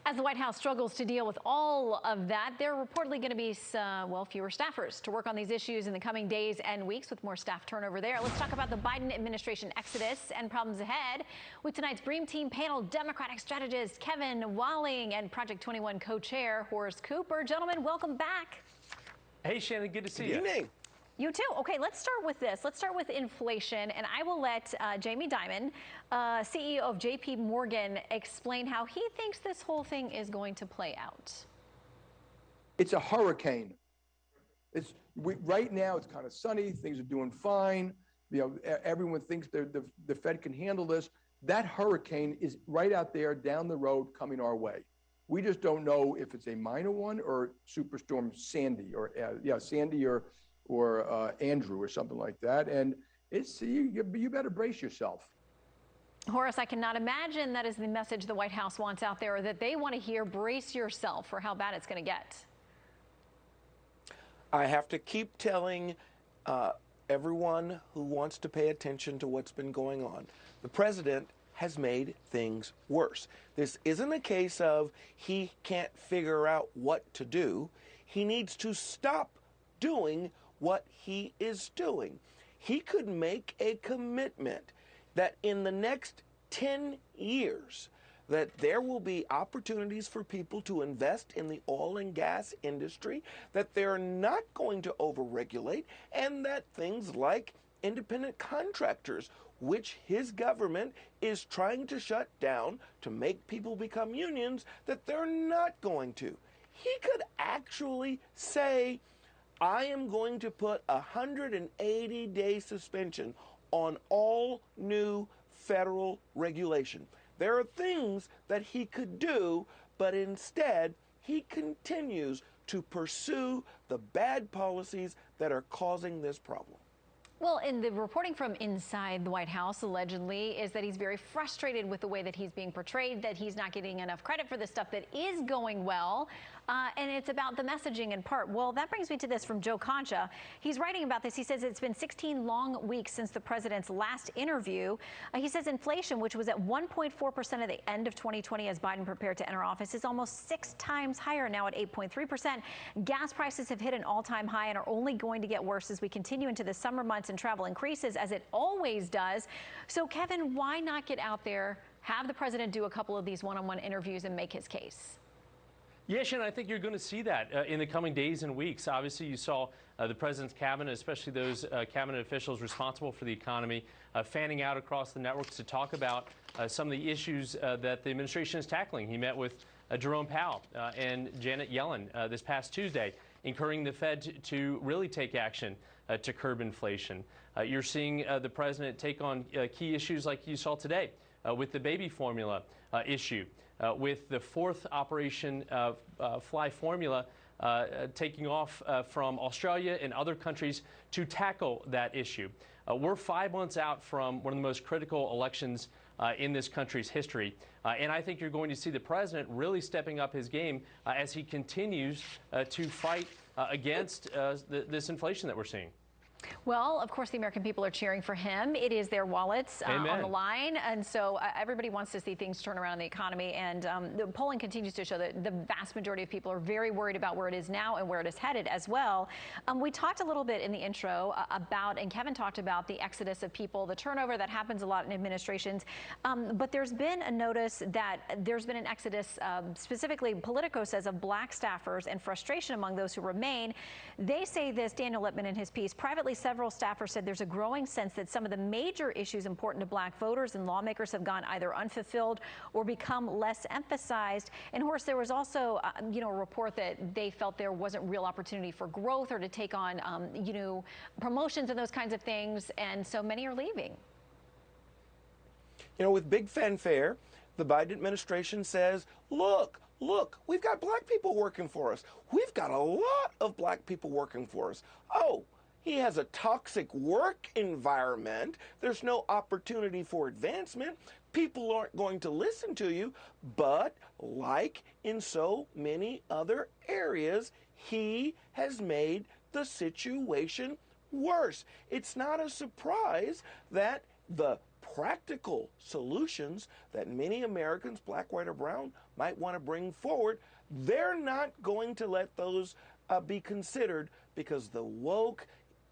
As the White House struggles to deal with all of that, there are reportedly going to be, fewer staffers to work on these issues in the coming days and weeks with more staff turnover there. Let's talk about the Biden administration exodus and problems ahead with tonight's Dream Team panel, Democratic strategist Kevin Walling and Project 21 co-chair Horace Cooper. Gentlemen, welcome back. Hey, Shannon, good to see you. Good evening. You too. Okay, let's start with this. Let's start with inflation, and I will let Jamie Dimon, CEO of JP Morgan, explain how he thinks this whole thing is going to play out. It's a hurricane. Right now it's kind of sunny. Things are doing fine. Everyone thinks the Fed can handle this. That hurricane is right out there down the road coming our way. We just don't know if it's a minor one or Superstorm Sandy or Sandy or Andrew or something like that. And it's you better brace yourself. Horace, I cannot imagine that is the message the White House wants out there, or that they want to hear, brace yourself for how bad it's going to get. I have to keep telling everyone who wants to pay attention to what's been going on. The president has made things worse. This isn't a case of he can't figure out what to do. He needs to stop doing what he is doing. He could make a commitment that in the next 10 years that there will be opportunities for people to invest in the oil and gas industry, that they're not going to overregulate, and that things like independent contractors, which his government is trying to shut down to make people become unions, that they're not going to. He could actually say, I am going to put a 180-day suspension on all new federal regulation. There are things that he could do, but instead he continues to pursue the bad policies that are causing this problem. Well, in the reporting from inside the White House, allegedly, is that he's very frustrated with the way that he's being portrayed, that he's not getting enough credit for the stuff that is going well. And it's about the messaging in part. Well, that brings me to this from Joe Concha. He's writing about this. He says it's been 16 long weeks since the president's last interview. He says inflation, which was at 1.4% at the end of 2020 as Biden prepared to enter office, is almost 6 times higher now at 8.3%. Gas prices have hit an all-time high and are only going to get worse as we continue into the summer months and travel increases, as it always does. So, Kevin, why not get out there, have the president do a couple of these one-on-one interviews and make his case? Yeah, Shannon, I think you're going to see that in the coming days and weeks. Obviously, you saw the president's cabinet, especially those cabinet officials responsible for the economy, fanning out across the networks to talk about some of the issues that the administration is tackling. He met with Jerome Powell and Janet Yellen this past Tuesday, encouraging the Fed to really take action to curb inflation. You're seeing the president take on key issues like you saw today with the baby formula issue, with the fourth Operation Fly formula taking off from Australia and other countries to tackle that issue. We're 5 months out from one of the most critical elections in this country's history. And I think you're going to see the president really stepping up his game as he continues to fight against this inflation that we're seeing. Well, of course, the American people are cheering for him. It is their wallets on the line. And so everybody wants to see things turn around in the economy. And the polling continues to show that the vast majority of people are very worried about where it is now and where it is headed as well. We talked a little bit in the intro about, and Kevin talked about, the exodus of people, the turnover that happens a lot in administrations. But there's been a notice that there's been an exodus, specifically Politico says, of black staffers and frustration among those who remain. They say this, Daniel Lippman in his piece, privately several staffers said there's a growing sense that some of the major issues important to black voters and lawmakers have gone either unfulfilled or become less emphasized. And Horace, there was also, a report that they felt there wasn't real opportunity for growth or to take on, promotions and those kinds of things. And so many are leaving. With big fanfare, the Biden administration says, look, we've got black people working for us. We've got a lot of black people working for us. Oh, he has a toxic work environment. There's no opportunity for advancement. People aren't going to listen to you. But like in so many other areas, he has made the situation worse. It's not a surprise that the practical solutions that many Americans, black, white, or brown, might want to bring forward, they're not going to let those be considered, because the woke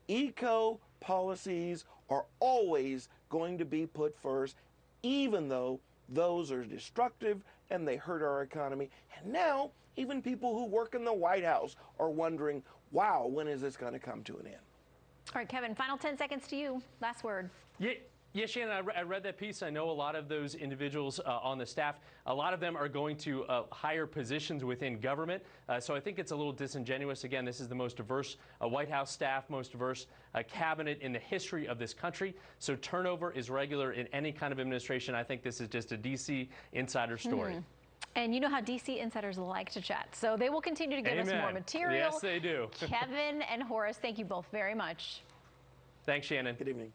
eco policies are always going to be put first, even though those are destructive and they hurt our economy. And now even people who work in the White House are wondering, wow, when is this going to come to an end? All right, Kevin, final 10 seconds to you. Last word. Yeah, Shannon, I read that piece. I know a lot of those individuals on the staff, a lot of them are going to higher positions within government. So I think it's a little disingenuous. Again, this is the most diverse White House staff, most diverse cabinet in the history of this country. So turnover is regular in any kind of administration. I think this is just a D.C. insider story. And you know how D.C. insiders like to chat. So they will continue to give us more material. Yes, they do. Kevin and Horace, thank you both very much. Thanks, Shannon. Good evening.